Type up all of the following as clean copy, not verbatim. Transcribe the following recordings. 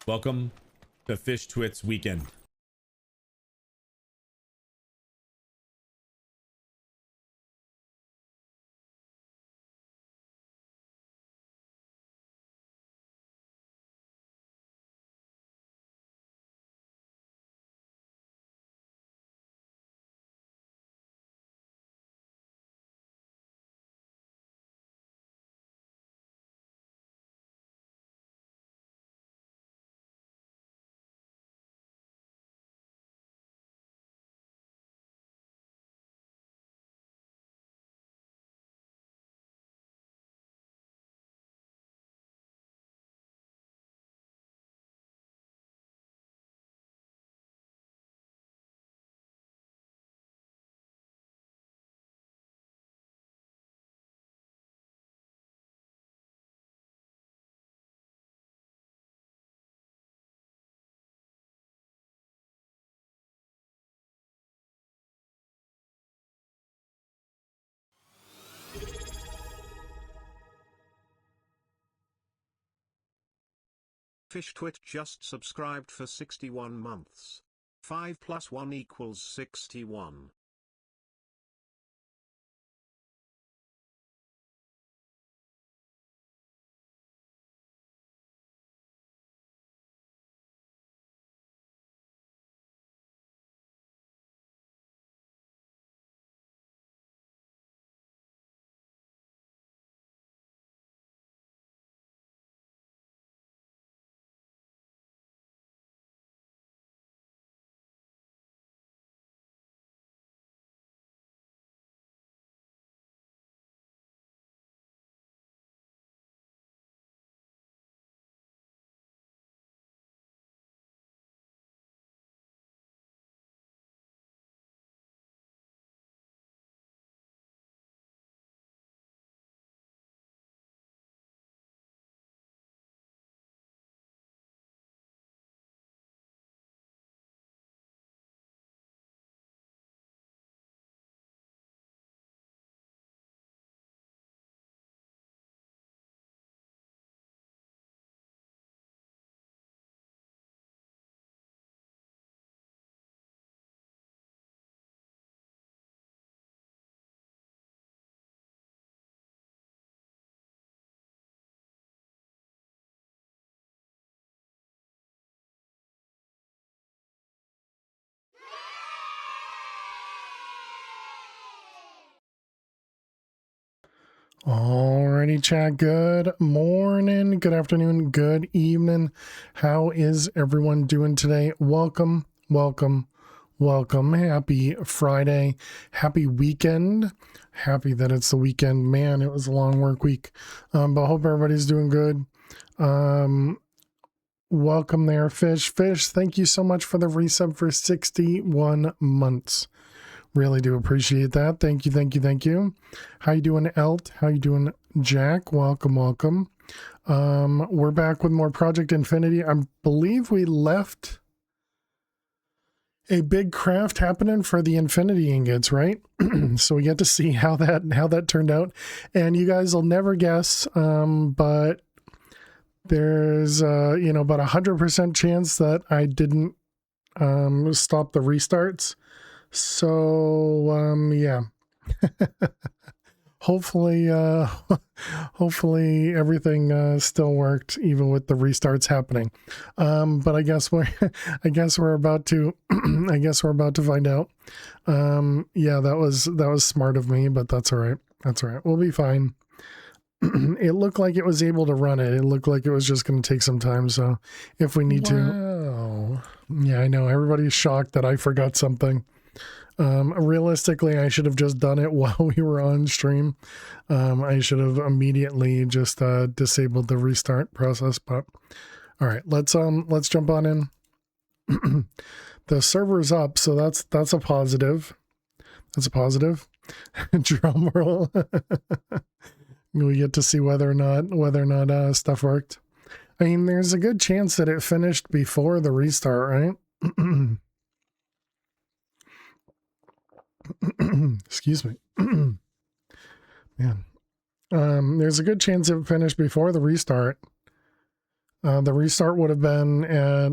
Welcome to Fish Twits Weekend. FishTwit just subscribed for 61 months. 5 plus 1 equals 61. Alrighty, chat. Good morning, good afternoon, good evening. How is everyone doing today? Welcome, welcome, welcome. Happy Friday. Happy weekend. Happy that it's the weekend. Man, it was a long work week. But I hope everybody's doing good. Welcome there, Fish. Fish, thank you so much for the resub for 61 months. Really do appreciate that. Thank you, thank you, thank you. How you doing, Elt? How you doing, Jack? Welcome, welcome. We're back with more Project Infinity. I believe we left a big craft happening for the Infinity ingots, right? So we get to see how that turned out. And you guys will never guess, but there's about 100% chance that I didn't stop the restarts. So, yeah, hopefully everything still worked even with the restarts happening. But I guess we're about to, find out. Yeah, that was smart of me, but that's all right. That's all right. We'll be fine. It looked like it was able to run it. It looked like it was just going to take some time. So if we need to, yeah, I know everybody's shocked that I forgot something. Realistically, I should have just done it while we were on stream. I should have immediately just disabled the restart process, but all right, let's jump on in. The server's up, so that's a positive. That's a positive. Drum roll. We get to see whether or not stuff worked. I mean, there's a good chance that it finished before the restart, right? Excuse me. Man. There's a good chance it finished before the restart. The restart would have been at,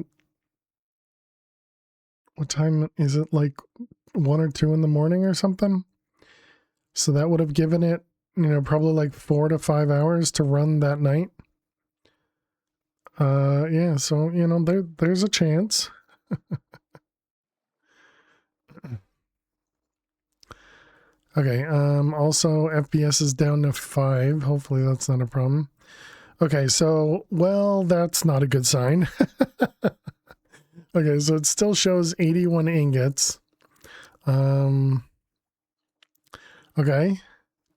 what time is it, like 1 or 2 in the morning or something? So that would have given it, probably like 4 to 5 hours to run that night. Yeah, so, there's a chance. Okay, also FPS is down to 5. Hopefully that's not a problem. Okay, so, well, that's not a good sign. Okay, so it still shows 81 ingots. Okay.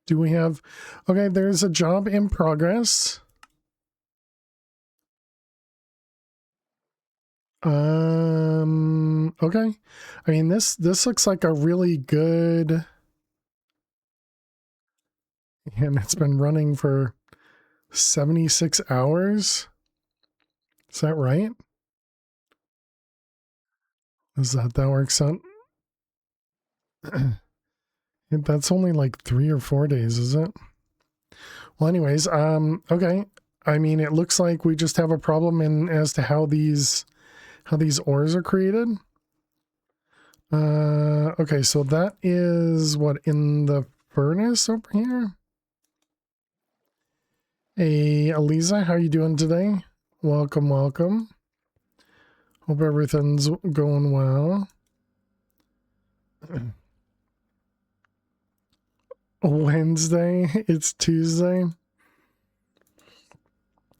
Do we have... Okay, there's a job in progress. Okay. I mean, this looks like a really good... And it's been running for 76 hours. Is that right? Is that works out? That's only like 3 or 4 days, is it? Well, anyways, okay. I mean, it looks like we just have a problem in as to how these ores are created. Okay, so that is what, in the furnace over here? Hey, Aliza, how you doing today? Welcome, welcome. Hope everything's going well. Wednesday, it's Tuesday.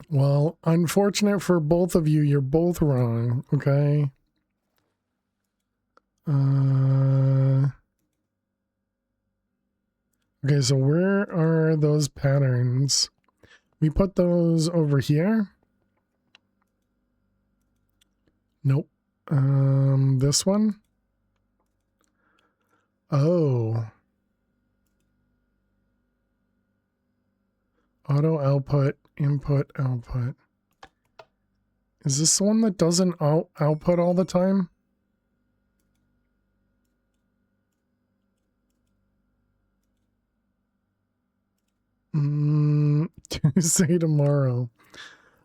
Well, unfortunate for both of you, you're both wrong, okay? Okay, so where are those patterns? We put those over here. Nope. This one? Oh. Auto output, input, output. Is this the one that doesn't output all the time? Tuesday tomorrow.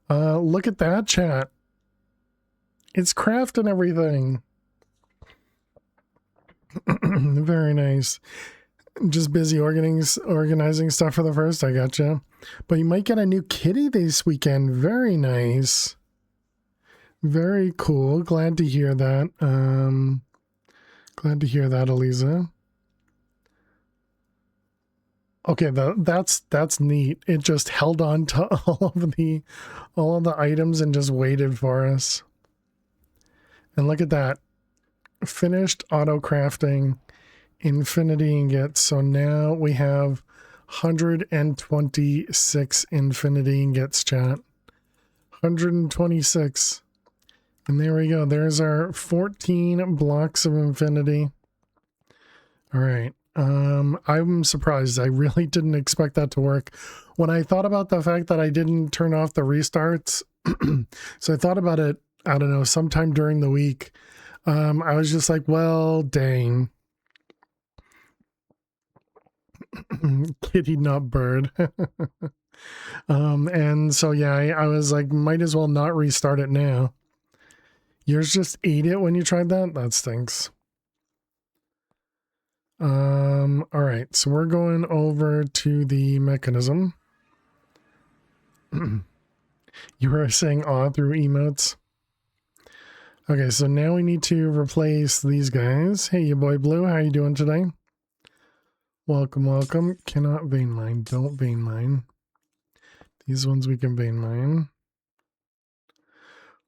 Look at that, chat. It's crafting everything. Very nice. Just busy organizing stuff for the first. I gotcha. But you might get a new kitty this weekend. Very nice. Very cool. Glad to hear that. Glad to hear that, Eliza. Okay, that's neat. It just held on to all of the items and just waited for us. And look at that. Finished auto crafting infinity ingots. So now we have 126 infinity ingots, chat. 126. And there we go. There's our 14 blocks of infinity. All right. I'm surprised. I really didn't expect that to work. When I thought about the fact that I didn't turn off the restarts, so I thought about it, I don't know, sometime during the week. I was just like, well, dang. Kitty, not bird. And so, yeah, I was like, might as well not restart it now. Yours just ate it when you tried that? That stinks. All right, so we're going over to the mechanism. You were saying aw through emotes. Okay, so now we need to replace these guys. Hey, you boy Blue, how you doing today? Welcome, welcome. Cannot vein mine. Don't vein mine. These ones we can vein mine.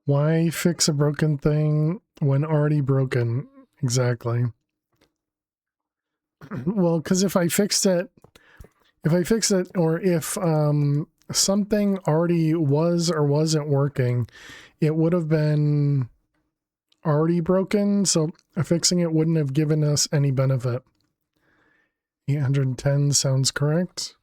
Why fix a broken thing when already broken? Exactly. Well, because if I fixed it, or if something already was or wasn't working, it would have been already broken, so fixing it wouldn't have given us any benefit. 810 sounds correct.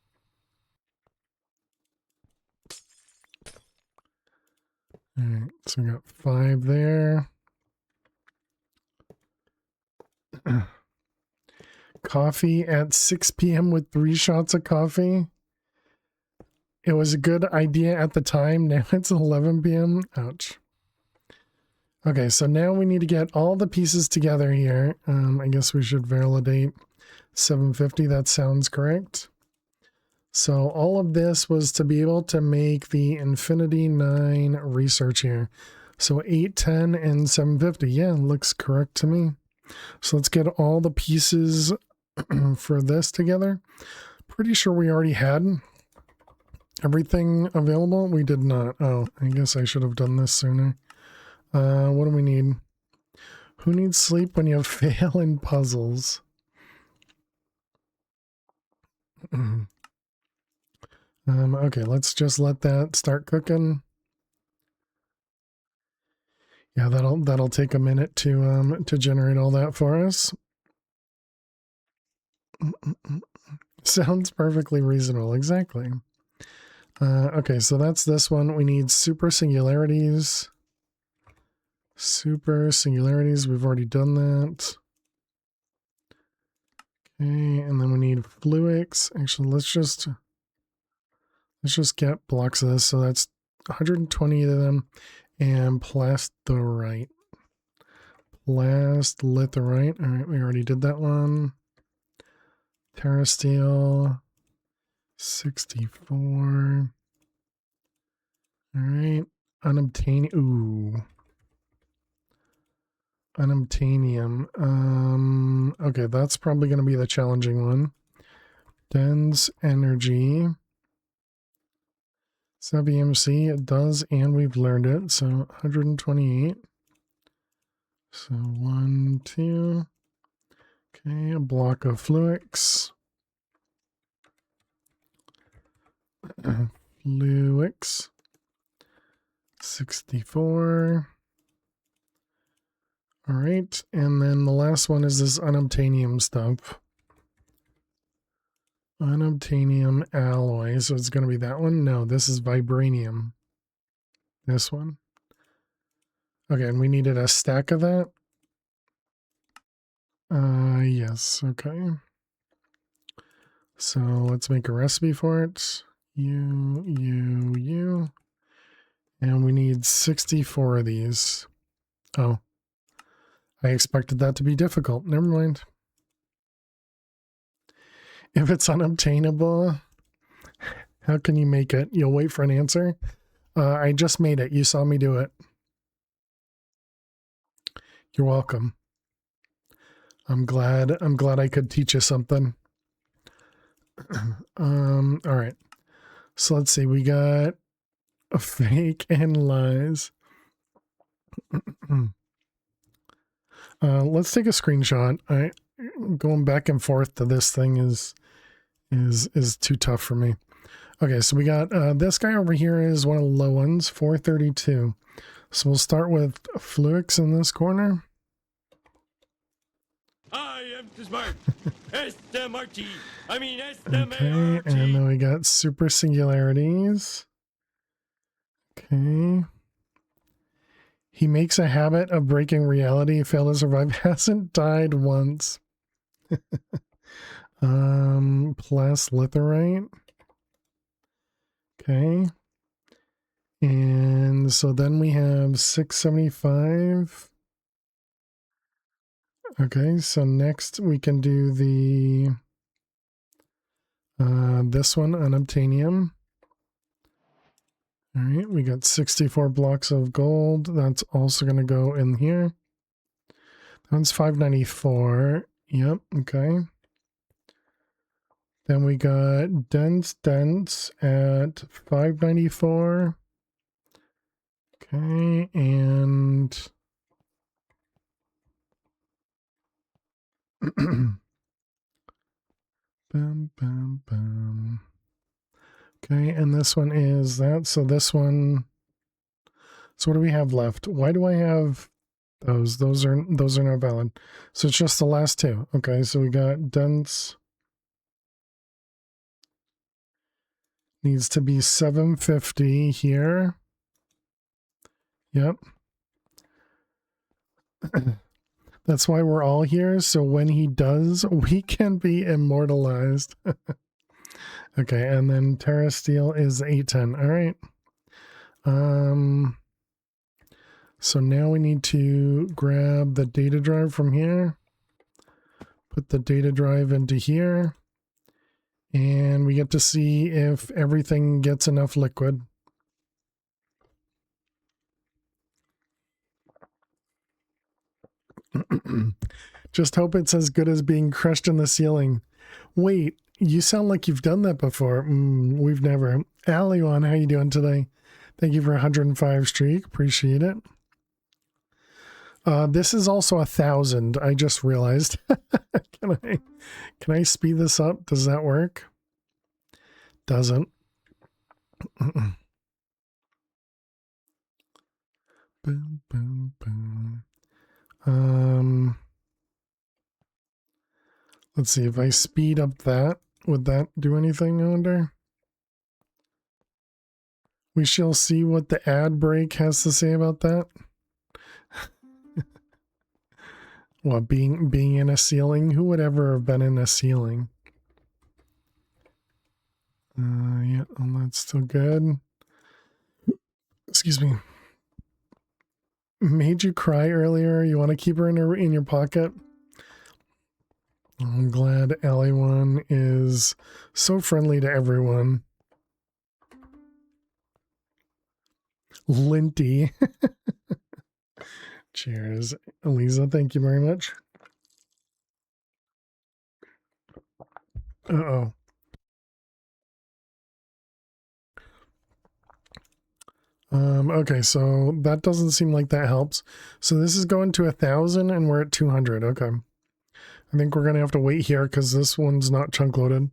All right, so we got 5 there. Coffee at 6 p.m. with 3 shots of coffee. It was a good idea at the time. Now it's 11 p.m. Ouch. Okay, so now we need to get all the pieces together here. I guess we should validate 750. That sounds correct. So all of this was to be able to make the Infinity 9 research here. So 810 and 750. Yeah, looks correct to me. So let's get all the pieces for this together. Pretty sure we already had everything available. We did not. Oh, I guess I should have done this sooner. What do we need? Who needs sleep when you fail in puzzles? Okay, let's just let that start cooking. Yeah, that'll take a minute to generate all that for us. Sounds perfectly reasonable. Exactly. Okay, so that's this one. We need super singularities. Super singularities. We've already done that. Okay, and then we need fluics. Actually, let's just get blocks of this. So that's 120 of them, and plastitherite. Plastitherite. All right, we already did that one. Terrasteel. 64. All right. Unobtainium. Ooh. Unobtainium. Okay, that's probably going to be the challenging one. Dense energy. Sub-EMC, it does, and we've learned it. So 128. So 1, 2. Okay, a block of fluics. Fluics. 64. All right, and then the last one is this unobtainium stuff. Unobtainium alloy, so it's going to be that one? No, this is vibranium. This one. Okay, and we needed a stack of that? Yes, okay. So let's make a recipe for it. You. And we need 64 of these. Oh. I expected that to be difficult. Never mind. If it's unobtainable, how can you make it? You'll wait for an answer? I just made it. You saw me do it. You're welcome. I'm glad I could teach you something. All right. So let's see. We got a fake and lies. Let's take a screenshot. Going back and forth to this thing is too tough for me. Okay, so we got this guy over here is one of the low ones, 432. So we'll start with fluics in this corner. I am too smart. SMRT. I mean Okay, and then we got super singularities. Okay. He makes a habit of breaking reality. Failed to survive. Hasn't died once. Plastitherite. Okay. And so then we have 675. Okay, so next we can do the this one, unobtainium. All right, we got 64 blocks of gold. That's also going to go in here. That's 594. Yep, okay. Then we got dense at 594. Okay, and bam, bam, bam. Okay, and this one is that. So this one. So what do we have left? Why do I have those? Those are not valid. So it's just the last two. Okay, so we got dense. Needs to be 750 here. Yep. That's why we're all here. So when he does, we can be immortalized. Okay, and then Terra Steel is 810. All right. So now we need to grab the data drive from here, put the data drive into here, and we get to see if everything gets enough liquid. Just hope it's as good as being crushed in the ceiling. Wait, you sound like you've done that before. We've never. Aliwan, how you doing today? Thank you for 105 streak. Appreciate it. This is also 1,000. I just realized. Can I speed this up? Does that work? Doesn't. Boom, boom, boom. Let's see if I speed up that. Would that do anything, I wonder? We shall see what the ad break has to say about that. Well, being in a ceiling? Who would ever have been in a ceiling? Yeah, that's still good. Excuse me. Made you cry earlier? You want to keep her in your pocket? I'm glad Alley1 is so friendly to everyone. Linty. Cheers. Eliza, thank you very much. Uh-oh. Okay, so that doesn't seem like that helps. So this is going to 1,000 and we're at 200. Okay. I think we're going to have to wait here because this one's not chunk loaded.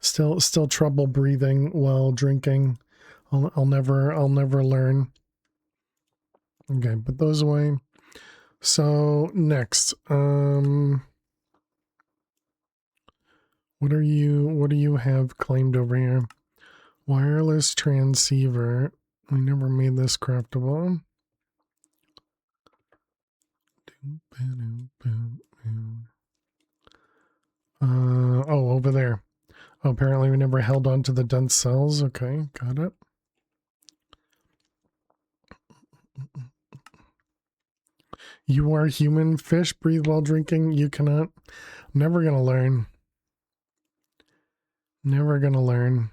Still trouble breathing while drinking. I'll never learn. Okay, put those away. So next, what do you have claimed over here? Wireless transceiver. We never made this craftable. Oh, over there. Oh, apparently we never held on to the dense cells. Okay, got it. You are human. Fish breathe while drinking. You cannot. Never gonna learn. Never gonna learn.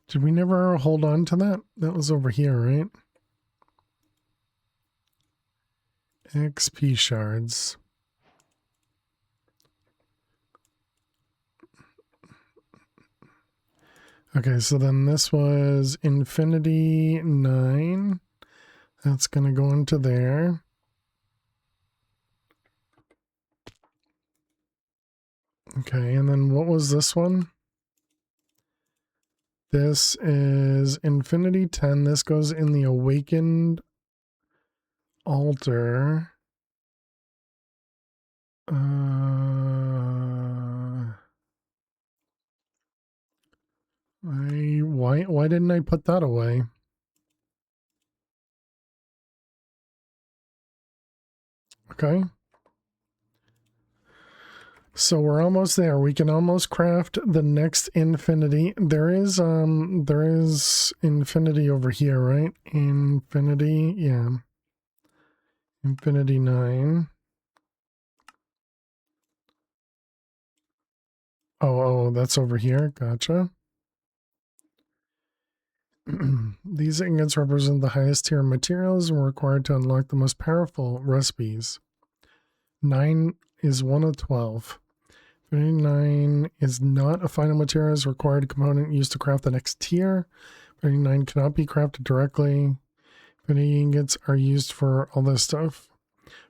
Did we never hold on to that? That was over here, right? XP shards. Okay, so then this was Infinity 9. That's going to go into there. Okay, and then what was this one? This is Infinity 10. This goes in the Awakened Altar. Why didn't I put that away? Okay. So we're almost there. We can almost craft the next infinity. There is infinity over here, right? Infinity, yeah. Infinity 9. Oh, that's over here. Gotcha. These ingots represent the highest tier of materials and were required to unlock the most powerful recipes. 9 is one of 12. 59 is not a final material, is a required component used to craft the next tier. 59 cannot be crafted directly. 50 ingots are used for all this stuff.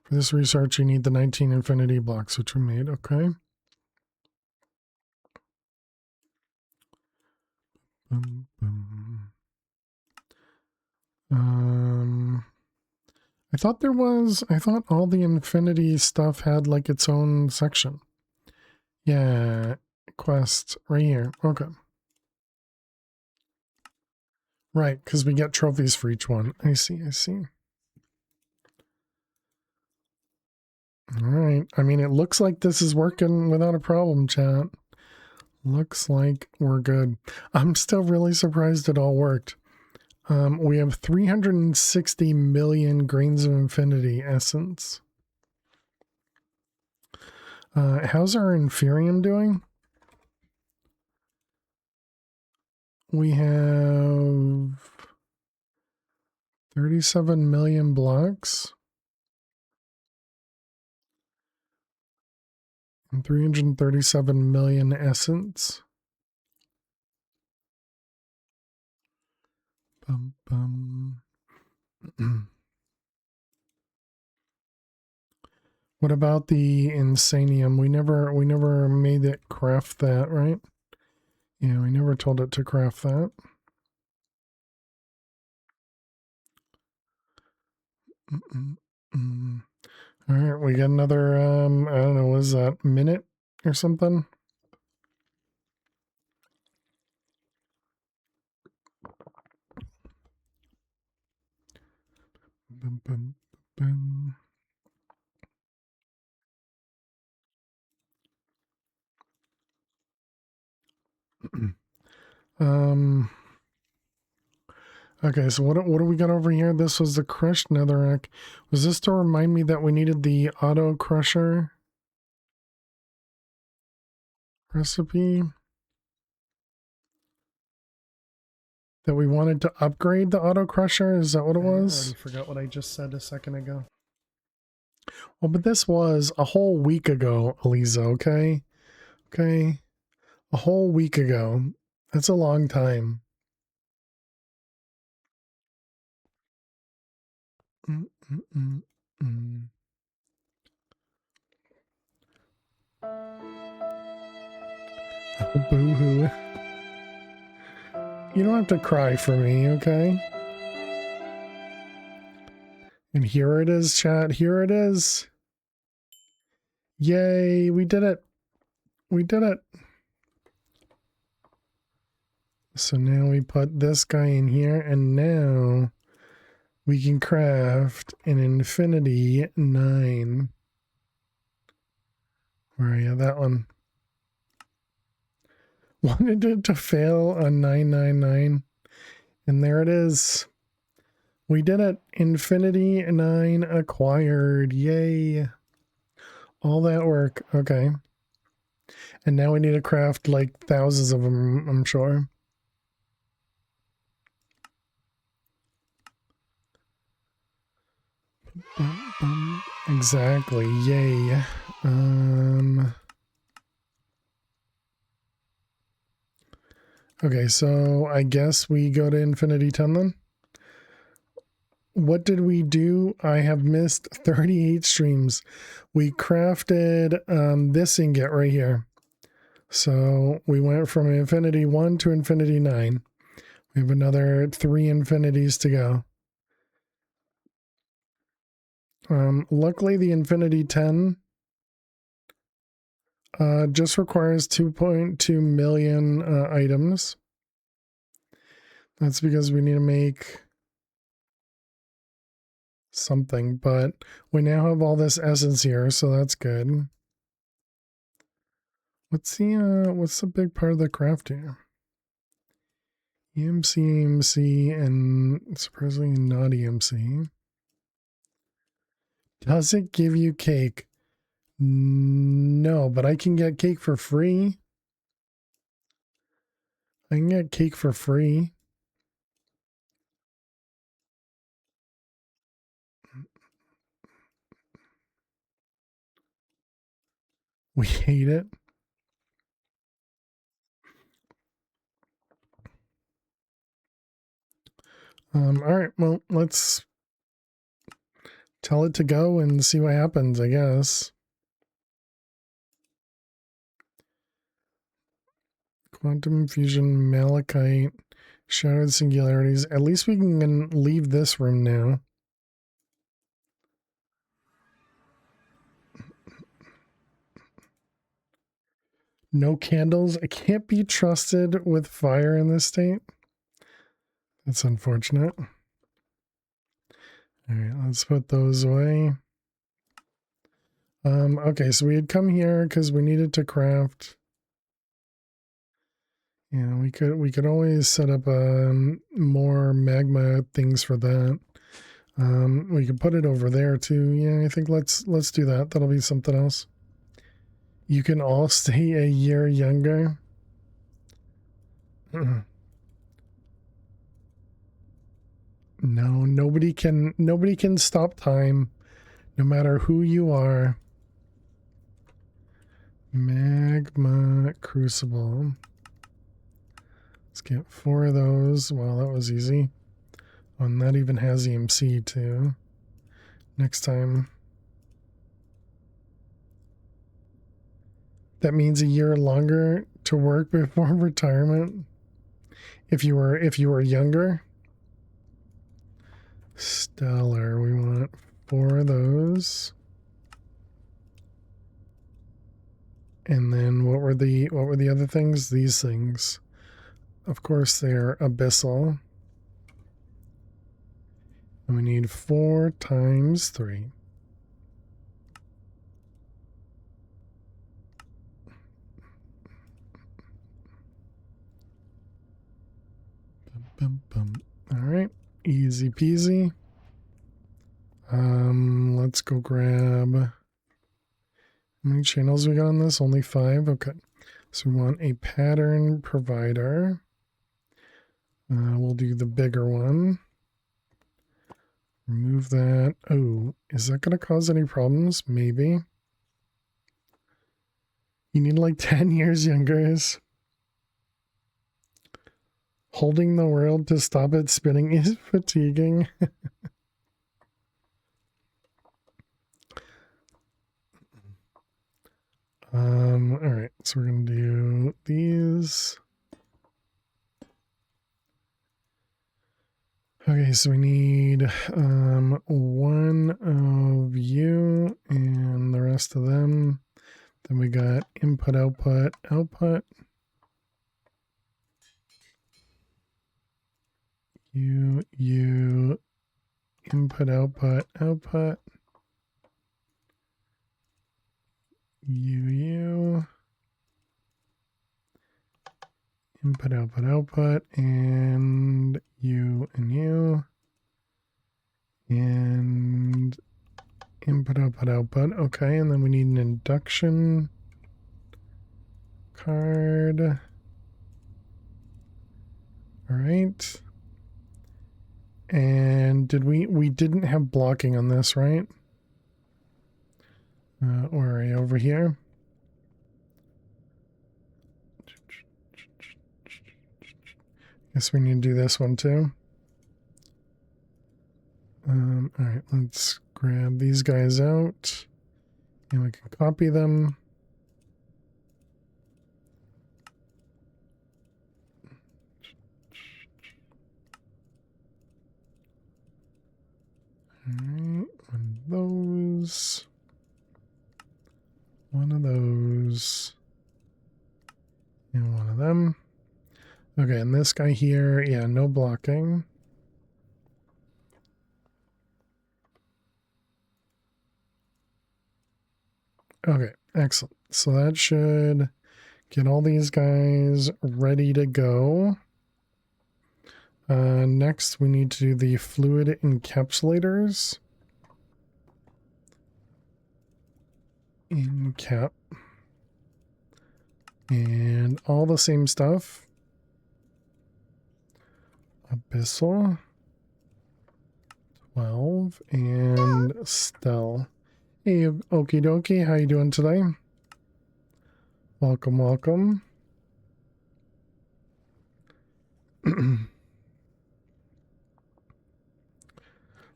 For this research, you need the 19 infinity blocks, which we made. Okay. I thought all the infinity stuff had like its own section. Yeah, quest right here. Okay. Right, because we get trophies for each one. I see. All right. I mean, it looks like this is working without a problem, chat. Looks like we're good. I'm still really surprised it all worked. We have 360 million grains of infinity essence. How's our inferium doing? We have 37 million blocks. And 337 million essence. Bum, bum. What about the insanium? We never made it craft that, right? Yeah, we never told it to craft that. All right, we got another I don't know, what is that, minute or something? Bum, bum, bum. Okay, so what do we got over here? This was the crushed netherrack. Was this to remind me that we needed the auto crusher recipe? That we wanted to upgrade the auto crusher? Is that what it was? I already forgot what I just said a second ago. Well, but this was a whole week ago, Eliza, okay? Okay. A whole week ago. That's a long time. Oh, boo-hoo. You don't have to cry for me, okay? And here it is, chat. Here it is. Yay, we did it. We did it. So now we put this guy in here, and now we can craft an infinity 9. Where are you? That one. Wanted it to fail on 999. And there it is. We did it. Infinity 9 acquired. Yay. All that work. Okay. And now we need to craft like thousands of them, I'm sure. Exactly. Yay. Okay, so I guess we go to Infinity 10 then. What did we do? I have missed 38 streams. We crafted this ingot right here. So we went from Infinity 1 to Infinity 9. We have another 3 infinities to go. Luckily, the Infinity 10 just requires 2.2 million items. That's because we need to make something, but we now have all this essence here, so that's good. What's the big part of the craft here? EMC, and surprisingly not EMC. Does it give you cake? No, but I can get cake for free. I can get cake for free. We hate it. All right, well, let's tell it to go and see what happens, I guess. Quantum fusion, malachite, shattered singularities. At least we can leave this room now. No candles. I can't be trusted with fire in this state. That's unfortunate. All right, let's put those away. Okay, so we had come here because we needed to craft. Yeah, we could always set up more magma things for that. We could put it over there too. Yeah, I think let's do that. That'll be something else. You can all stay a year younger. No, nobody can stop time, no matter who you are. Magma crucible. Let's get 4 of those. Wow, that was easy. Oh, and that even has EMC too. Next time. That means a year longer to work before retirement. If you were younger. Stellar. We want 4 of those. And then what were the other things? These things. Of course they're abyssal. And we need 4 times 3. Bum, bum. All right, easy peasy. Let's go grab. How many channels we got on this? Only 5. Okay, so we want a pattern provider. We'll do the bigger one. Remove that. Oh, is that going to cause any problems? Maybe. You need like 10 years younger. Holding the world to stop it spinning is fatiguing. All right, so we're going to do these. Okay, so we need 1 of you and the rest of them. Then we got input, output, output. You, input, output, output. You. Input, output, output, and you and you. And input, output, output. Okay, and then we need an induction card. All right. And did we didn't have blocking on this, right? Or are you over here? Guess we need to do this one too. All right, let's grab these guys out and we can copy them. All right, one of those, and one of them. Okay, and this guy here, yeah, no blocking. Okay, excellent. So that should get all these guys ready to go. Next, we need to do the fluid encapsulators. Encap. And all the same stuff. Abyssal. 12. And Stell. Hey, okie dokie, how you doing today? Welcome, welcome.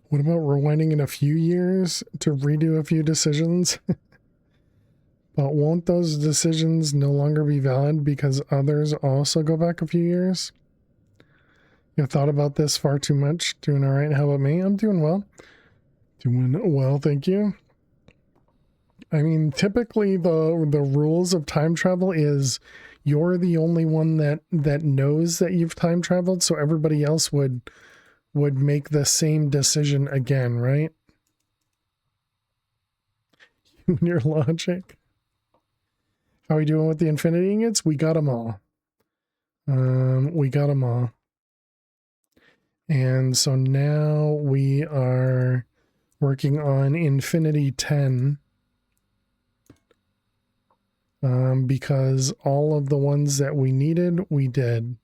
What about rewinding in a few years to redo a few decisions? But won't those decisions no longer be valid because others also go back a few years? You've thought about this far too much. Doing all right. How about me? I'm doing well. Doing well, thank you. I mean, typically the rules of time travel is you're the only one that knows that you've time traveled, so everybody else would make the same decision again, right? Your logic. How are we doing with the infinity ingots? We got them all. We got them all. And so now we are working on infinity 10. Because all of the ones that we needed, we did.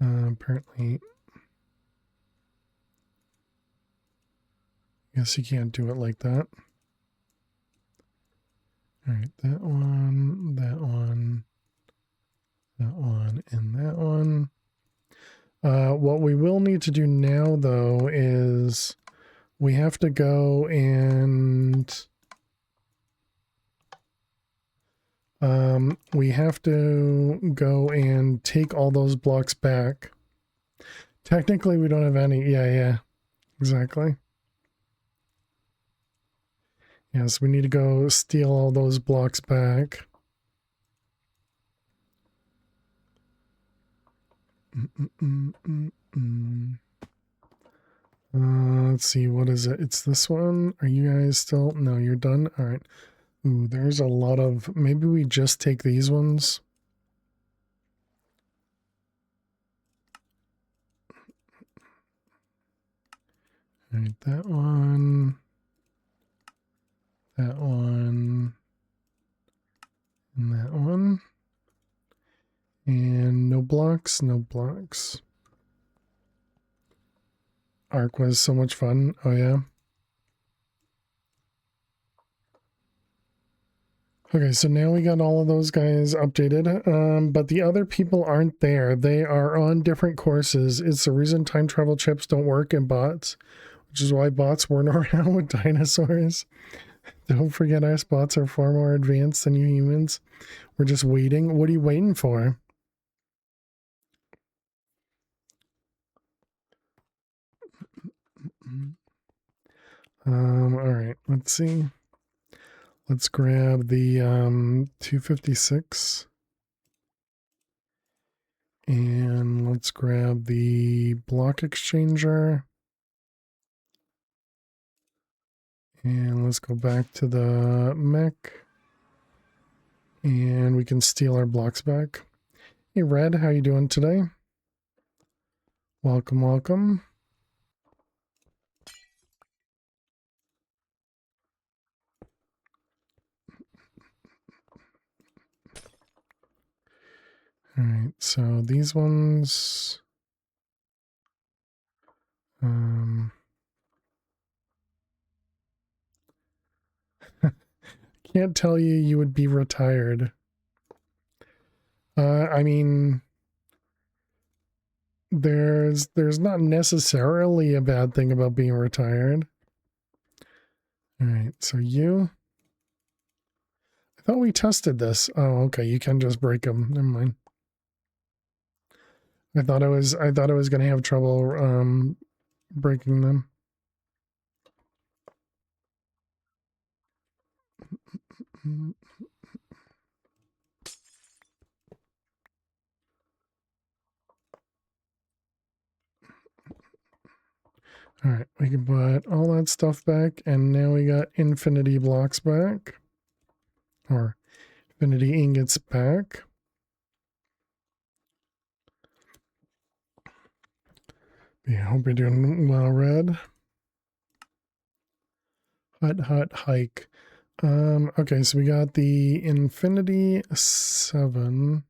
Apparently, guess you can't do it like that. All right, that one, that one, that one, and that one. What we will need to do now, though, is we have to go and take all those blocks back. Technically, we don't have any. Yeah, exactly. Yes, we need to go steal all those blocks back. Let's see, what is it? It's this one. Are you guys still? No, you're done. All right. Ooh, there's a lot of. Maybe we just take these ones. All right, that one. That one. And that one. And no blocks, no blocks. Arc was so much fun. Oh, yeah. Okay, so now we got all of those guys updated, but the other people aren't there. They are on different courses. It's the reason time travel chips don't work in bots, which is why bots weren't around with dinosaurs. Don't forget us bots are far more advanced than you humans. We're just waiting. What are you waiting for? All right, let's see. Let's grab the 256. And let's grab the block exchanger. And let's go back to the mech. And we can steal our blocks back. Hey Red, how you doing today? Welcome, welcome. All right, so these ones, can't tell you would be retired. I mean, there's not necessarily a bad thing about being retired. All right, so you. I thought we tested this. Oh, okay, you can just break them. Never mind. I thought I was going to have trouble breaking them. All right, we can put all that stuff back, and now we got infinity blocks back, or infinity ingots back. Yeah, I hope you're doing well, Red. Hut hike. Okay, so we got the infinity 7.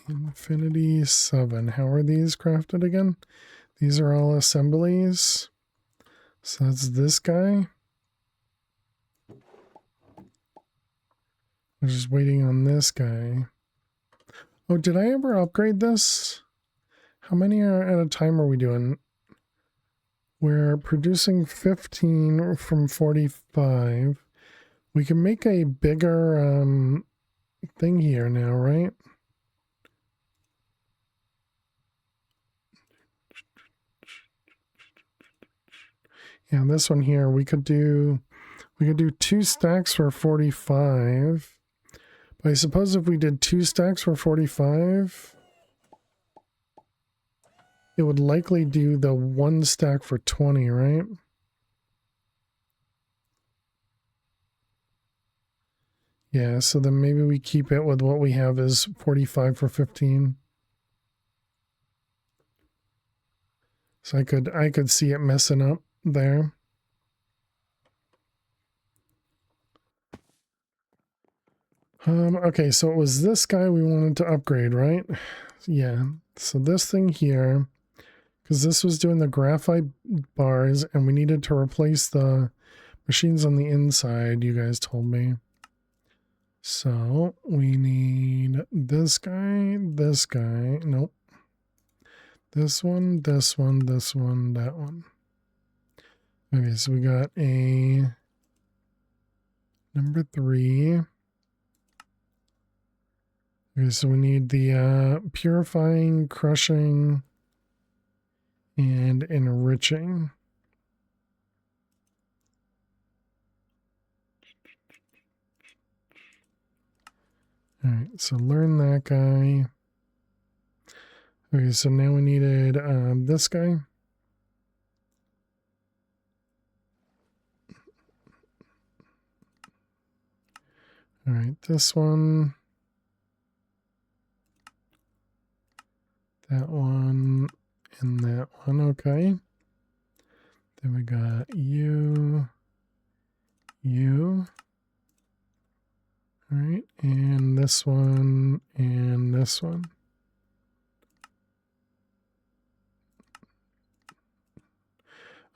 Infinity 7. How are these crafted again? These are all assemblies. So that's this guy. I'm just waiting on this guy. Oh, did I ever upgrade this? How many at a time are we doing? We're producing 15 from 45. We can make a bigger thing here now, right? Yeah, this one here, we could do 2 stacks for 45. But I suppose if we did 2 stacks for 45, it would likely do the 1 stack for 20, right? Yeah, so then maybe we keep it with what we have is 45 for 15. So I could see it messing up there. Okay, so it was this guy we wanted to upgrade, right? Yeah. So this thing here, because this was doing the graphite bars and we needed to replace the machines on the inside, you guys told me. So we need this guy, nope. This one, this one, this one, that one. Okay, so we got a number 3. Okay, so we need the purifying, crushing, and enriching. All right, so learn that guy. Okay, so now we needed this guy. All right, this one. That one and that one, okay. Then we got you. All right, and this one and this one.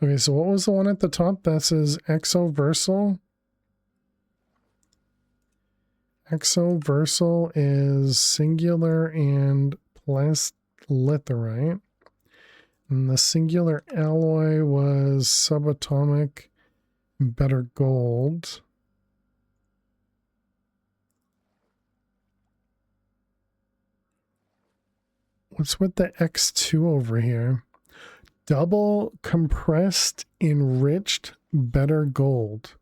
Okay, so what was the one at the top that says exoversal? Exoversal is singular and litherite. And the singular alloy was subatomic better gold. What's with the X2 over here? Double compressed enriched better gold.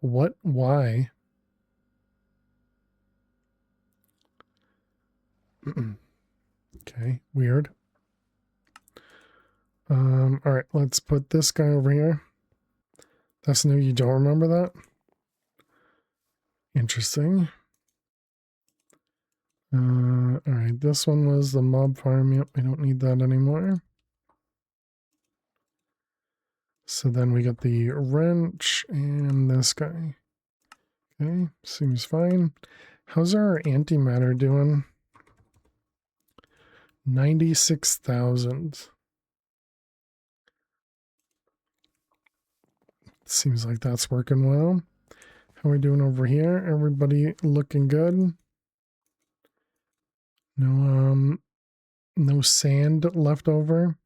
What? Why? Okay, weird. All right, let's put this guy over here. That's new. You don't remember that? Interesting. All right, this one was the mob farm. Yep, we don't need that anymore. So then we got the wrench and this guy. Okay, seems fine. How's our antimatter doing? 96,000. Seems like that's working well. How are we doing over here? Everybody looking good? No sand left over.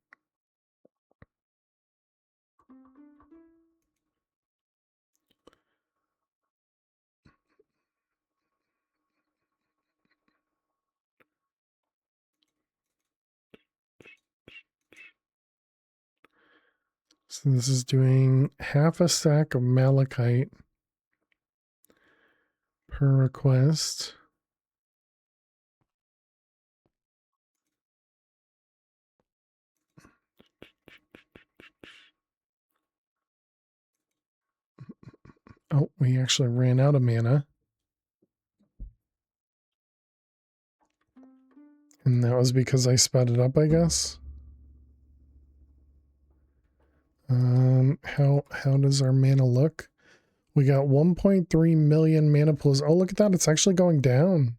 So this is doing half a stack of malachite per request. Oh, we actually ran out of mana. And that was because I sped it up, I guess. How does our mana look? We got 1.3 million mana pools. Oh, look at that. It's actually going down.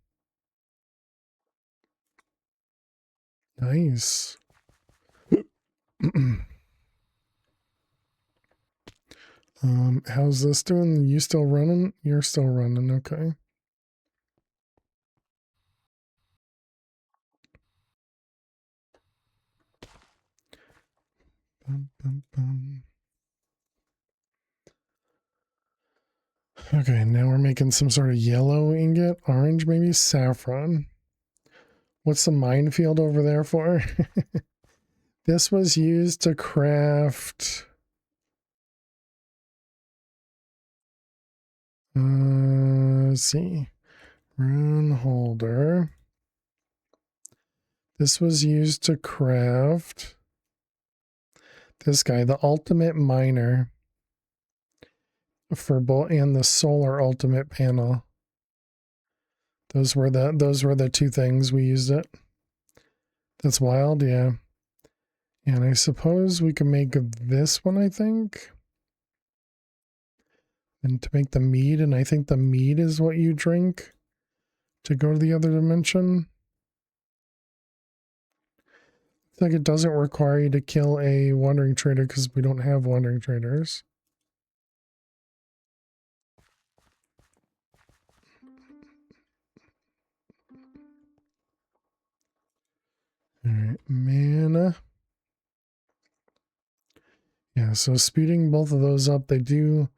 Nice. How's this doing? You still running? You're still running, okay. Bum, bum, bum. Okay, now we're making some sort of yellow ingot, orange maybe, saffron. What's the minefield over there for? This was used to craft... let's see. Rune holder. This was used to craft this guy, the ultimate miner, for both, and the solar ultimate panel. Those were the two things we used it. That's wild, yeah. And I suppose we can make this one, I think. And to make the mead, and I think the mead is what you drink to go to the other dimension. It's like it doesn't require you to kill a wandering trader because we don't have wandering traders. Alright, mana. Yeah, so speeding both of those up, they do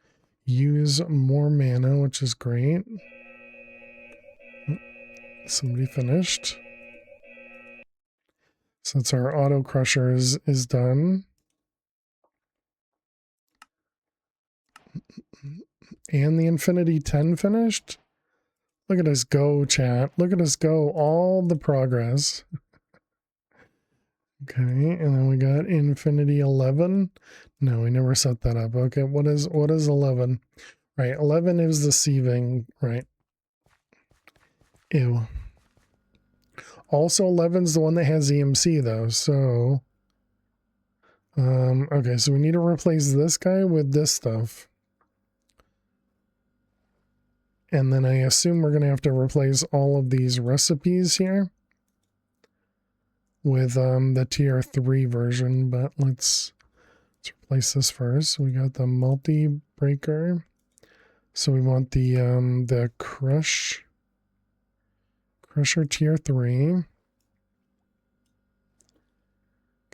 use more mana, which is great. Somebody finished. So that's our auto crusher is done. And the Infinity 10 finished. Look at us go, chat. Look at us go. All the progress. Okay, and then we got Infinity 11. No, we never set that up. Okay, what is 11? Right, 11 is the sieving, right? Ew. Also, 11's the one that has EMC though, so okay, so we need to replace this guy with this stuff. And then I assume we're gonna have to replace all of these recipes here with the tier 3 version, but let's replace this first. We got the multi-breaker. So we want the crusher tier 3.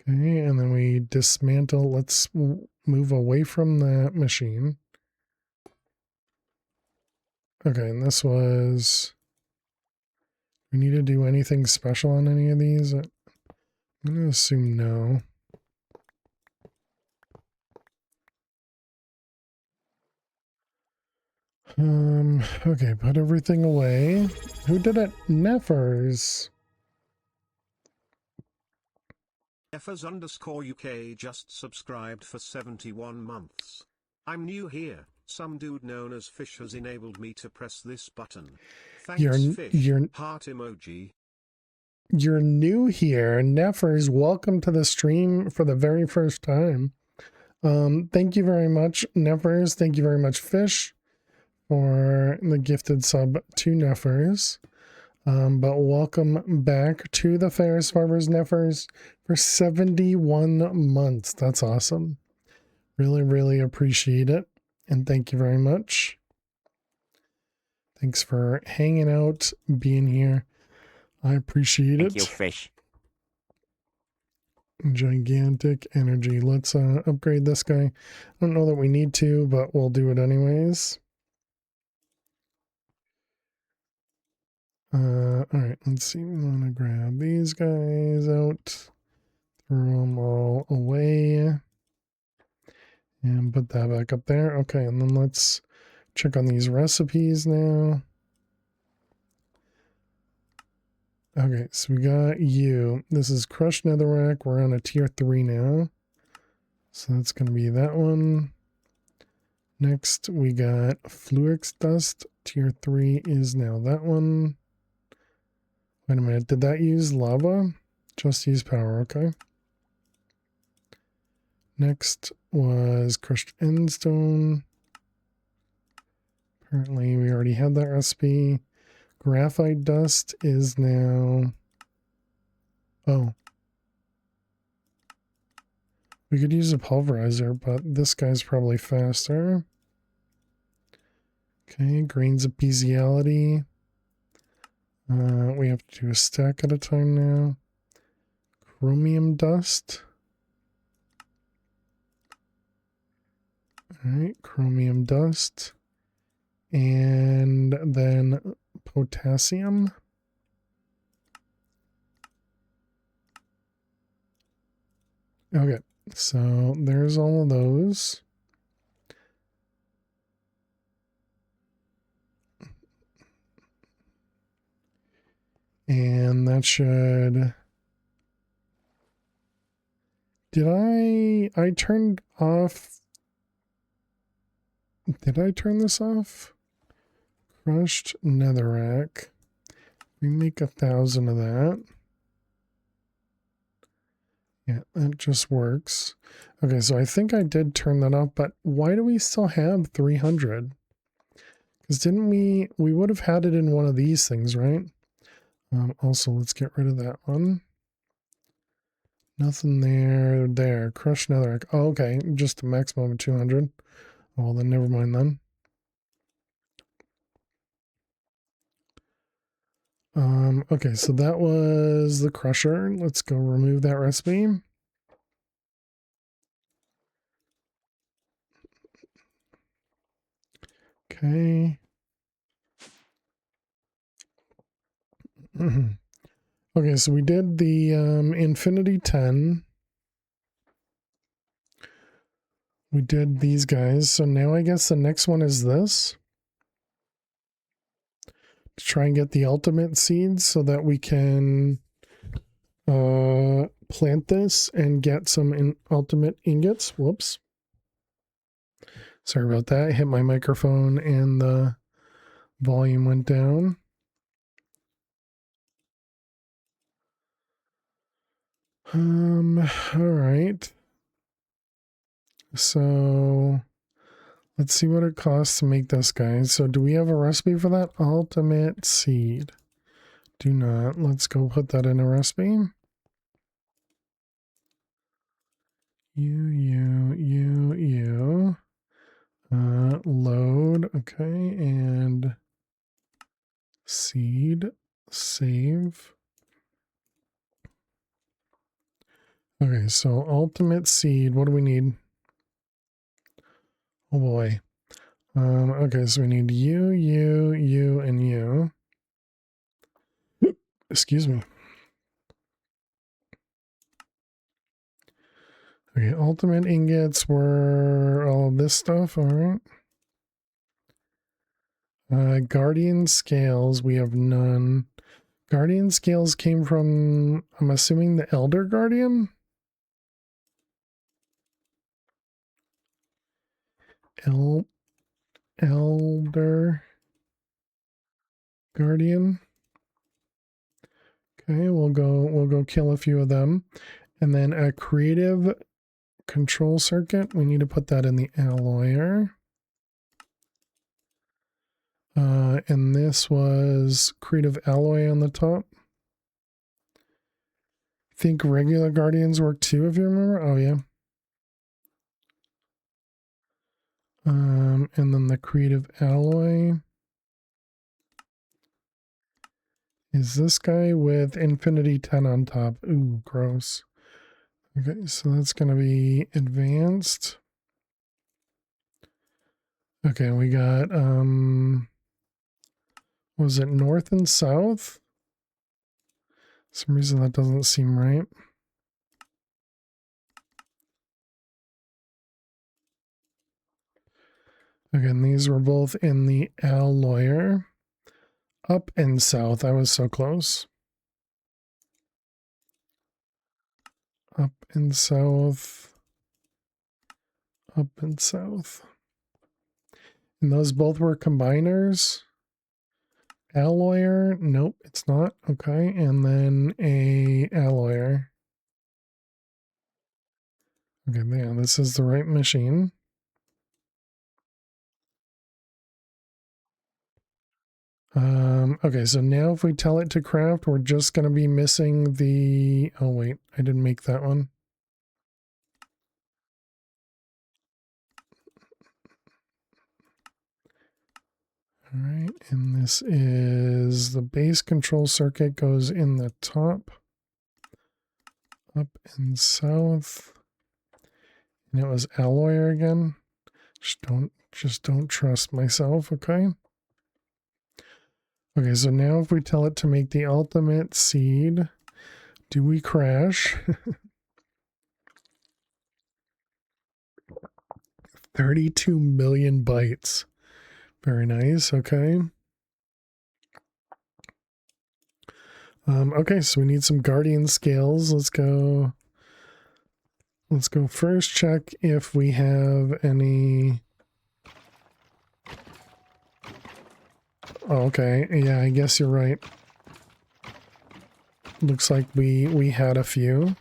Okay, and then we dismantle. Let's move away from that machine. Okay, and this was... We need to do anything special on any of these? I'm going to assume no. Okay, put everything away. Who did it? Neffers. Neffers_UK just subscribed for 71 months. I'm new here. Some dude known as Fish has enabled me to press this button. Thanks, Fish. Heart emoji. You're new here. Neffers, welcome to the stream for the very first time. Thank you very much, Neffers. Thank you very much, Fish, for the gifted sub to Neffers. But welcome back to the Ferris Farmers Neffers for 71 months. That's awesome. Really, really appreciate it. And thank you very much. Thanks for hanging out, being here. I appreciate it. Thank you, Fish. Gigantic energy. Let's upgrade this guy. I don't know that we need to, but we'll do it anyways. Alright, let's see. We want to grab these guys out, throw them all away, and put that back up there. Okay, and then let's check on these recipes now. Okay, so we got you. This is crushed netherrack. We're on a tier 3 now. So that's going to be that one. Next, we got fluix dust. Tier 3 is now that one. Wait a minute, did that use lava? Just use power, okay. Next was crushed endstone. Apparently we already had that recipe. Graphite dust is now... Oh. We could use a pulverizer, but this guy's probably faster. Okay, grains of bestiality. We have to do a stack at a time now. Chromium dust. Alright, chromium dust. And then potassium. Okay, so there's all of those. And that should... Did I turned off... Did I turn this off? Crushed netherrack. We make 1,000 of that. Yeah, that just works. Okay, so I think I did turn that off, but why do we still have 300? Because didn't we would have had it in one of these things, right? Also, let's get rid of that one. Nothing there. Crushed netherrack. Oh, okay, just a maximum of 200. Well, then never mind then. Okay, so that was the crusher. Let's go remove that recipe. Okay. Okay, so we did the Infinity 10. We did these guys. So now I guess the next one is this. To try and get the ultimate seeds so that we can plant this and get some ultimate ingots. Whoops. Sorry about that. I hit my microphone and the volume went down. All right. So let's see what it costs to make this, guys. So do we have a recipe for that? Ultimate seed. Do not. Let's go put that in a recipe. Load. Okay. And seed. Save. Okay. So ultimate seed. What do we need? Oh boy. Okay. So we need you, and you. Excuse me. Okay, ultimate ingots were all of this stuff, all right. Guardian scales, we have none. Guardian scales came from, I'm assuming, the Elder Guardian? Elder Guardian. Okay, we'll go kill a few of them. And then a creative control circuit, we need to put that in the alloyer. And this was creative alloy on the top. I think regular guardians work too, if you remember. Oh yeah. And then the creative alloy is this guy with Infinity 10 on top. Ooh, gross. Okay, so that's going to be advanced. Okay, we got, was it north and south? For some reason that doesn't seem right. Again, these were both in the alloyer. Up and south. I was so close. Up and south. Up and south. And those both were combiners. Alloyer. Nope, it's not. Okay. And then a alloyer. Okay, yeah, this is the right machine. Okay, so now if we tell it to craft, we're just going to be missing the... Oh, wait, I didn't make that one. All right, and this is the base control circuit goes in the top, up and south. And it was alloyer again. Just don't trust myself, okay? Okay, so now if we tell it to make the ultimate seed, do we crash? 32 million bytes. Very nice. Okay. Okay, so we need some Guardian scales. Let's go first check if we have any. Oh, okay. Yeah, I guess you're right. Looks like we had a few.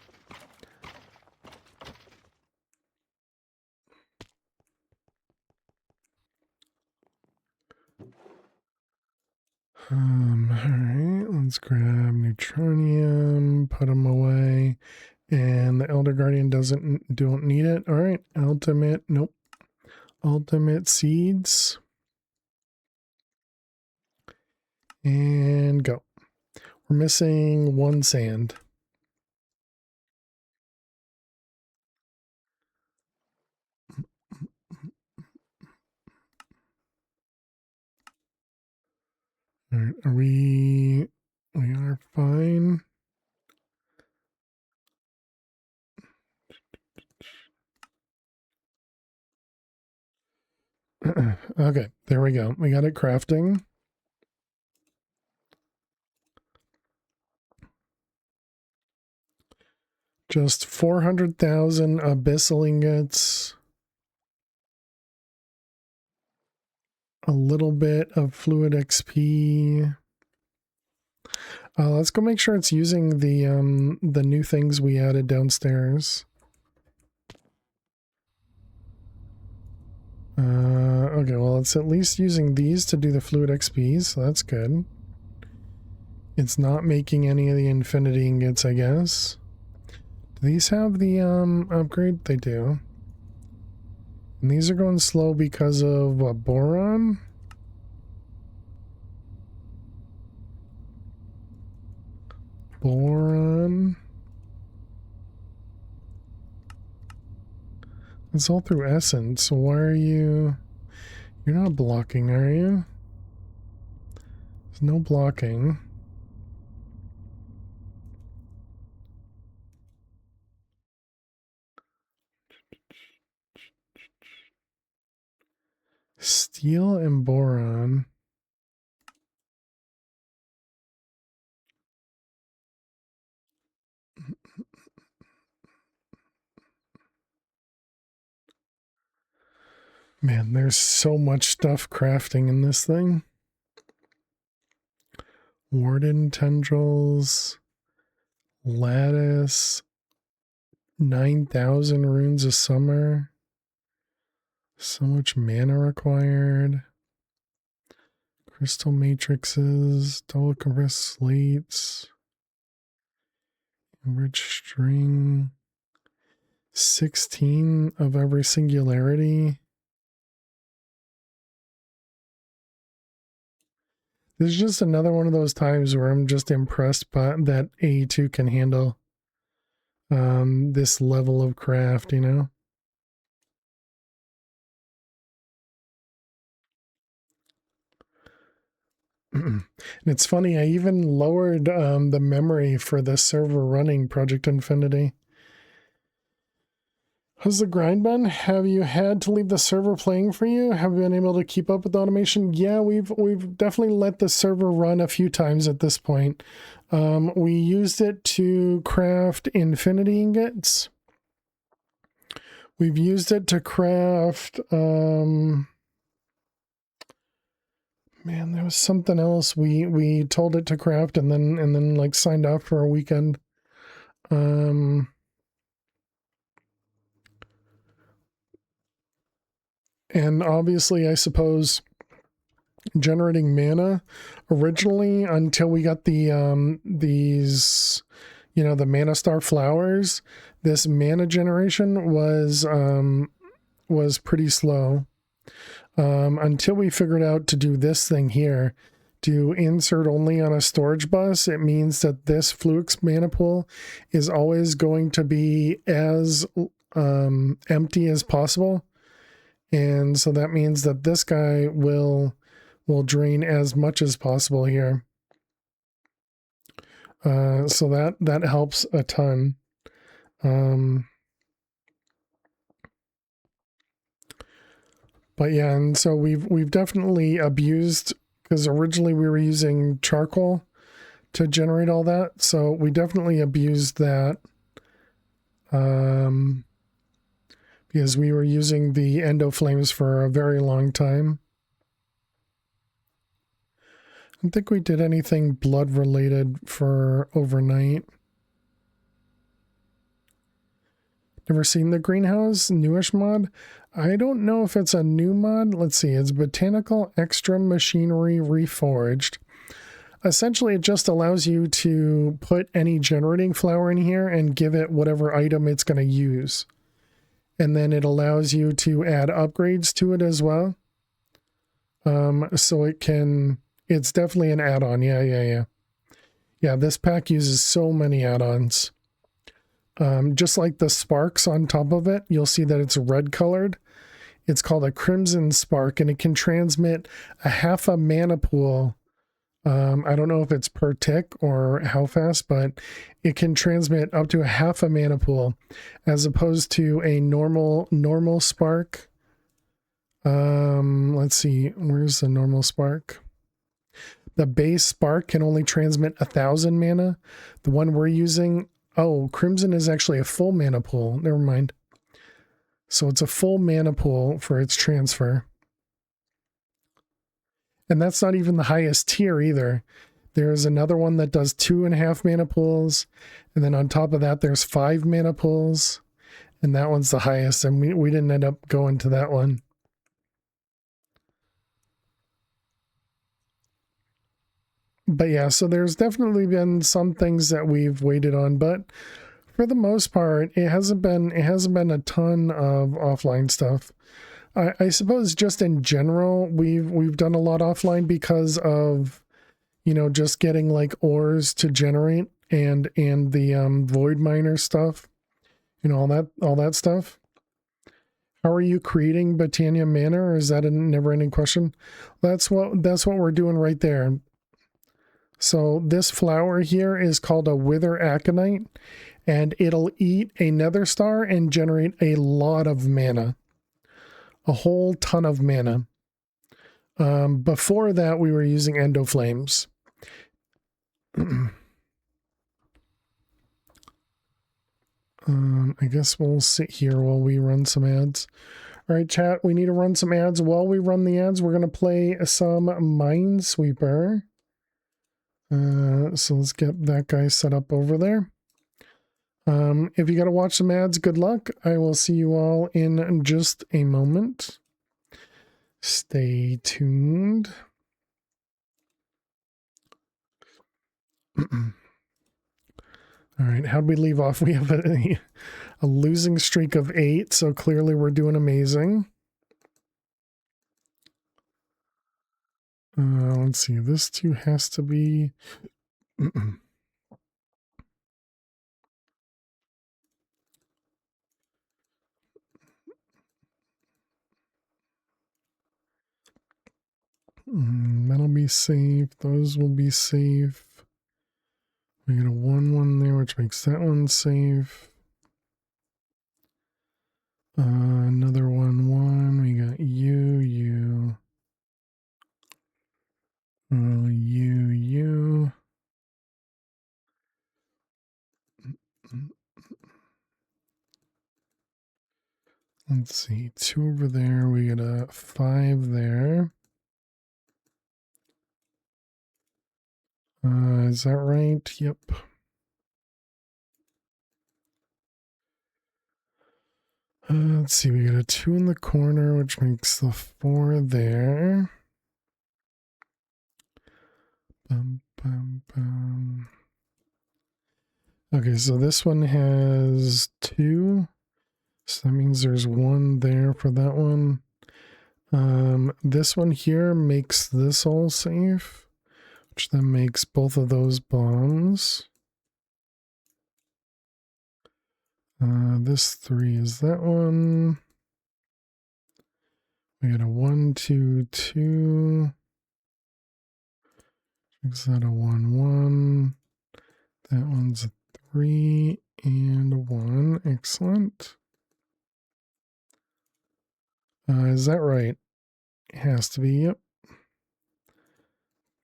Alright, let's grab Neutronium, put them away. And the Elder Guardian don't need it. Alright, Ultimate, nope. Ultimate Seeds. And go. We're missing one sand. Alright, we are fine. Okay, there we go. We got it crafting. Just 400,000 abyssal ingots. A little bit of fluid XP. Let's go make sure it's using the new things we added downstairs. Okay, well, it's at least using these to do the fluid XP, so that's good. It's not making any of the infinity ingots, I guess. Do these have the upgrade? They do. And these are going slow because of what, boron? Boron. It's all through essence. So why are you... You're not blocking, are you? There's no blocking. Steel and boron. Man, there's so much stuff crafting in this thing. Warden tendrils, lattice, 9,000 runes a summer. So much mana required. Crystal matrices, double compressed slates, enriched string, 16 of every singularity. This is just another one of those times where I'm just impressed by that A2 can handle this level of craft, you know? And it's funny, I even lowered the memory for the server running Project Infinity. How's the grind been? Have you had to leave the server playing for you? Have you been able to keep up with the automation? Yeah, we've definitely let the server run a few times at this point. We used it to craft infinity ingots. We've used it to craft man, there was something else we told it to craft and then like signed off for a weekend. And obviously, I suppose generating mana originally until we got the these, you know, the mana star flowers, this mana generation was pretty slow until we figured out to do this thing here, to insert only on a storage bus. It means that this Fluix mana pool is always going to be as empty as possible. And so that means that this guy will drain as much as possible here. So that helps a ton. But yeah, and so we've definitely abused, because originally we were using charcoal to generate all that. So we definitely abused that. Because we were using the endo flames for a very long time. I don't think we did anything blood related for overnight. Never seen the greenhouse newish mod? I don't know if it's a new mod. Let's see. It's Botanical Extra Machinery Reforged. Essentially, it just allows you to put any generating flower in here and give it whatever item it's going to use. And then it allows you to add upgrades to it as well. So it can, it's definitely an add-on. Yeah, this pack uses so many add-ons. Just like the sparks on top of it, you'll see that it's red colored. It's called a Crimson Spark, and it can transmit a half a mana pool. I don't know if it's per tick or how fast, but it can transmit up to a half a mana pool, as opposed to a normal spark. Let's see, where's the normal spark? The base spark can only transmit 1,000 mana. The one we're using, oh, Crimson is actually a full mana pool. Never mind. So it's a full mana pool for its transfer. And that's not even the highest tier either. There's another one that does 2.5 mana pools. And then on top of that, there's 5 mana pools. And that one's the highest. And we didn't end up going to that one. But yeah, so there's definitely been some things that we've waited on. But for the most part, it hasn't been a ton of offline stuff. I suppose just in general, we've done a lot offline because of, you know, just getting like ores to generate and the void miner stuff, you know, all that stuff. How are you creating Botania Manor? Or is that a never-ending question? That's what we're doing right there. So this flower here is called a Wither Aconite, and it'll eat a nether star and generate a lot of mana. A whole ton of mana. Before that, we were using endo flames. I guess we'll sit here while we run some ads. All right, chat, we need to run some ads. While we run the ads, we're going to play some Minesweeper. So let's get that guy set up over there. If you got to watch some ads, good luck. I will see you all in just a moment. Stay tuned. All right, how'd we leave off? We have a losing streak of 8, so clearly we're doing amazing. Let's see, this too has to be... That'll be safe. Those will be safe. We got a 1-1 there, which makes that one safe. Another 1-1. We got you. You. Let's see. 2 over there. We got a 5 there. Is that right? Yep. Let's see, we got a 2 in the corner, which makes the 4 there. Okay, so this one has 2. So that means there's 1 there for that one. This one here makes this all safe, which then makes both of those bombs. This 3 is that one. We got a 1, 2, 2. Makes that a 1, 1. That one's a 3 and a 1. Excellent. Is that right? has to be, yep.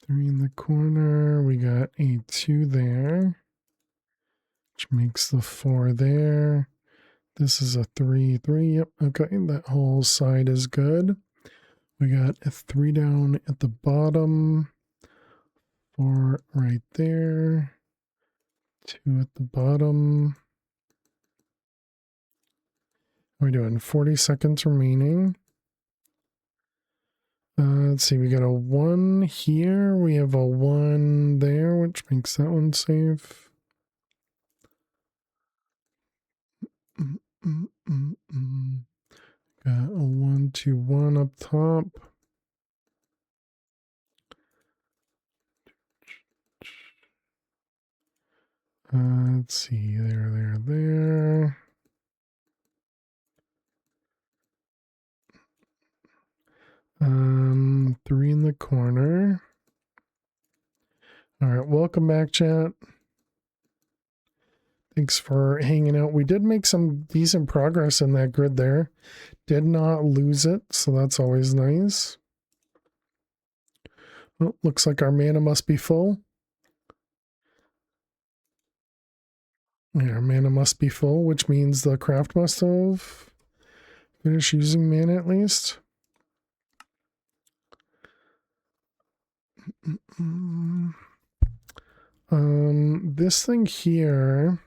3 in the corner. We got a 2 there, which makes the 4 there. This is a 3, 3. Yep. Okay. That whole side is good. We got a 3 down at the bottom. 4 right there. 2 at the bottom. We're doing 40 seconds remaining. Let's see, we got a 1 here. We have a 1 there, which makes that one safe. Got a 1, 2, 1 up top. Let's see, there. 3 in the corner. All right, welcome back, chat. Thanks for hanging out. We did make some decent progress in that grid there. Did not lose it, so that's always nice. Well, looks like our mana must be full. Yeah, our mana must be full, which means the craft must have finished using mana at least. This thing here.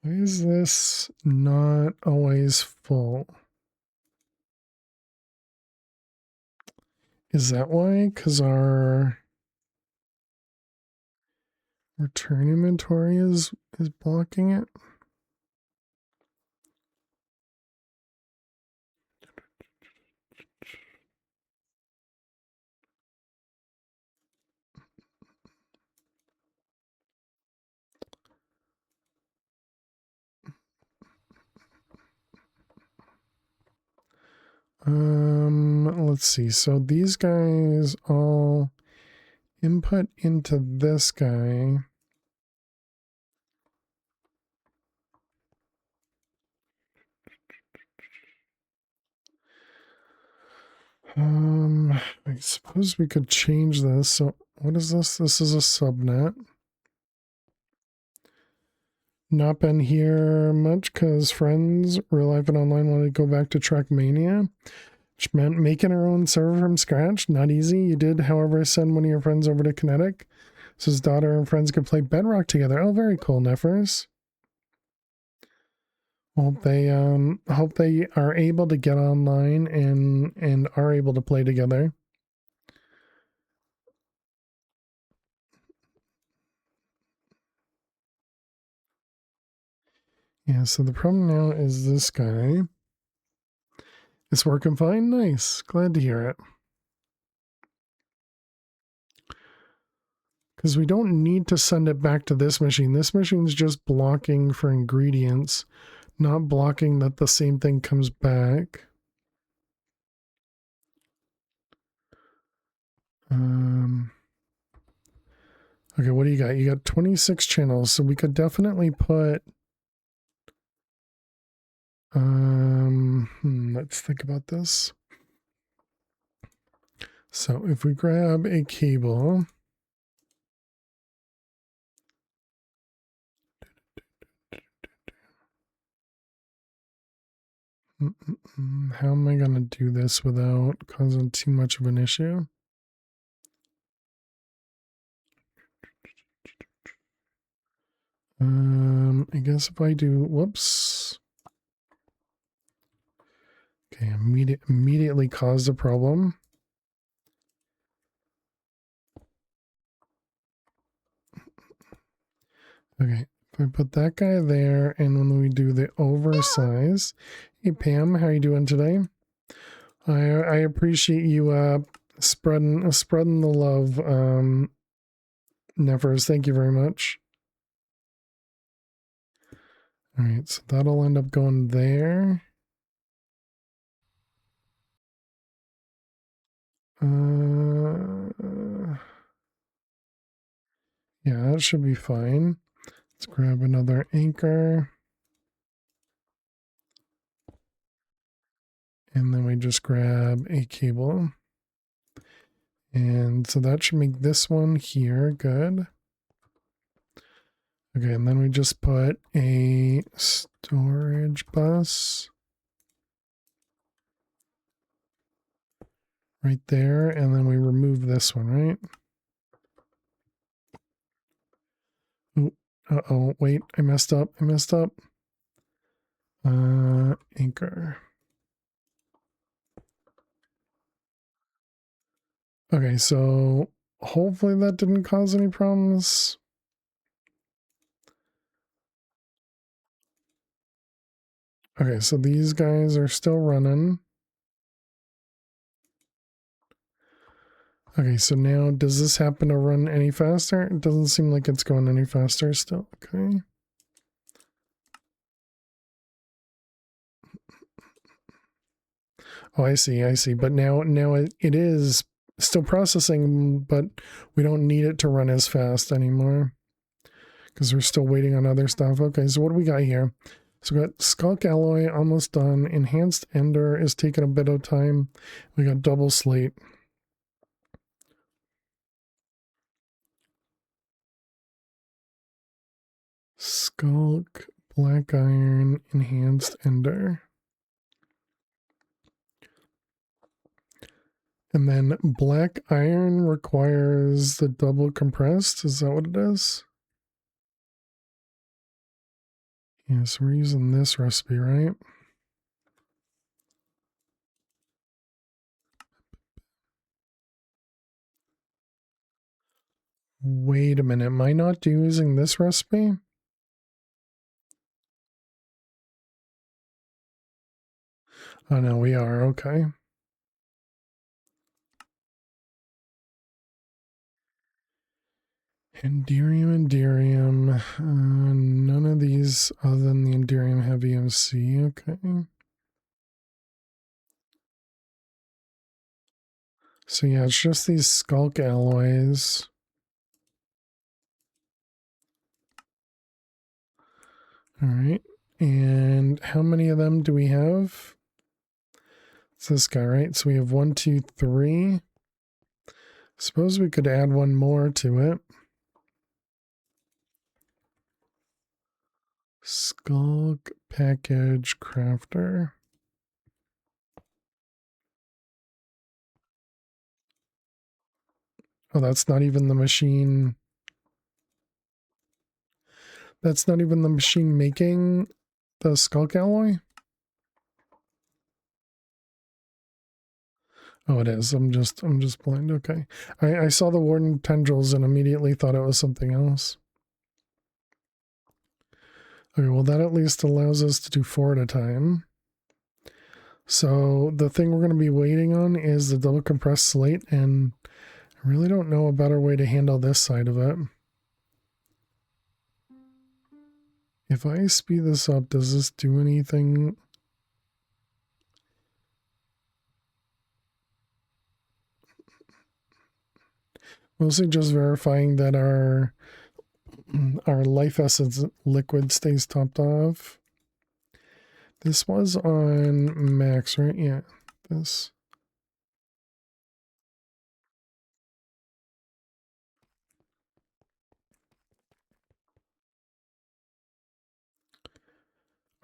Why is this not always full? Is that why? Because our return inventory is blocking it? Let's see. So these guys all input into this guy. I suppose we could change this. So what is this? This is a subnet. Not been here much because friends, real life and online, wanted to go back to Trackmania, which meant making our own server from scratch. Not easy. You did, however, send one of your friends over to Kinetic so his daughter and friends could play Bedrock together. Oh, very cool, Nefers. Hope they are able to get online and are able to play together. Yeah, so the problem now is this guy. It's working fine. Nice. Glad to hear it. Because we don't need to send it back to this machine. This machine's just blocking for ingredients, not blocking that the same thing comes back. Okay, what do you got? You got 26 channels, so we could definitely put... let's think about this. So if we grab a cable... How am I going to do this without causing too much of an issue? I guess if I do, whoops. Okay, immediately caused a problem. Okay, if I put that guy there, and when we do the oversize, hey Pam, how you doing today? I appreciate you spreading the love. Nevers, thank you very much. All right, so that'll end up going there. Yeah, that should be fine. Let's grab another anchor. And then we just grab a cable. And so that should make this one here good. Okay, and then we just put a storage bus right there, and then we remove this one, right? Ooh, uh-oh, wait, I messed up. Anchor. Okay, so hopefully that didn't cause any problems. Okay, so these guys are still running. Okay, so now does this happen to run any faster? It doesn't seem like it's going any faster still. Okay. Oh, I see. But now it is still processing, but we don't need it to run as fast anymore because we're still waiting on other stuff. Okay, so what do we got here? So we got Skulk Alloy almost done. Enhanced Ender is taking a bit of time. We got Double Slate. Skulk, Black Iron, Enhanced Ender. And then Black Iron requires the double compressed. Is that what it is? Yes, we're using this recipe, right? Wait a minute, am I not using this recipe? Oh no, we are, okay. Enderium. None of these other than the Enderium have EMC, okay. So yeah, it's just these Skulk alloys. All right, and how many of them do we have? It's this guy, right? So we have 1, 2, 3. Suppose we could add one more to it. Skulk package crafter. Oh, that's not even the machine. That's not even the machine making the Skulk alloy? Oh, it is. I'm just blind. Okay. I saw the Warden tendrils and immediately thought it was something else. Okay, well that at least allows us to do 4 at a time. So the thing we're going to be waiting on is the double compressed slate, and I really don't know a better way to handle this side of it. If I speed this up, does this do anything? Mostly just verifying that our life essence liquid stays topped off. This was on max, right? Yeah, this.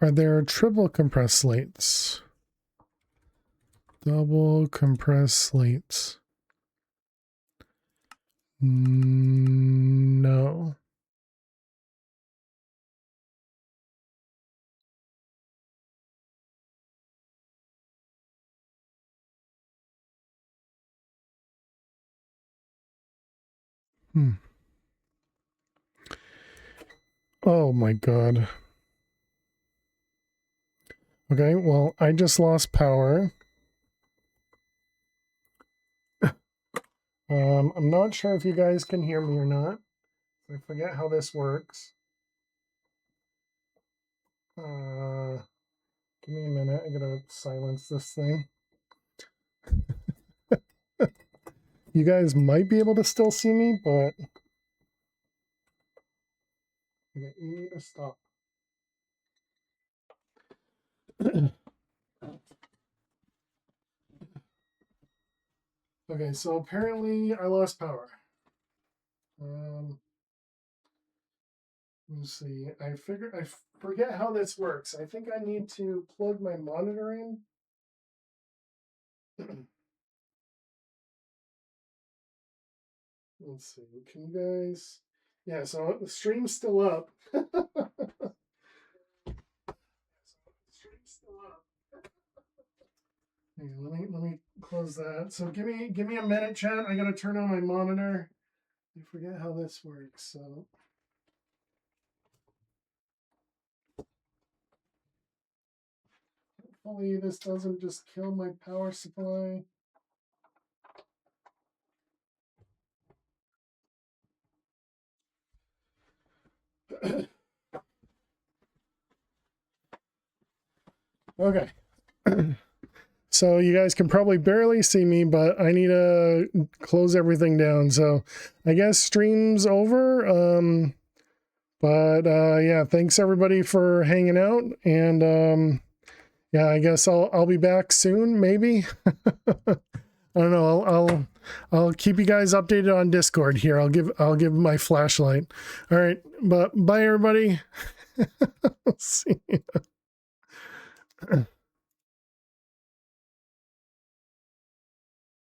Are there triple compressed slates? Double compressed slates. No. Oh my god. Okay, well, I just lost power. I'm not sure if you guys can hear me or not. I forget how this works. Give me a minute. I gotta silence this thing. You guys might be able to still see me, but okay, you need to stop. Okay, so apparently I lost power. Let's see. I forget how this works. I think I need to plug my monitor in. Let's see. Can you guys? Yeah. So the stream's still up. Hang on, let me close that. So give me a minute, chat. I gotta turn on my monitor. I forget how this works. So. Hopefully this doesn't just kill my power supply. Okay. So you guys can probably barely see me, but I need to close everything down. So I guess stream's over. Yeah, thanks everybody for hanging out. And yeah, I guess I'll be back soon, maybe. I don't know. I'll keep you guys updated on Discord here. I'll give my flashlight. All right, but bye everybody. See ya.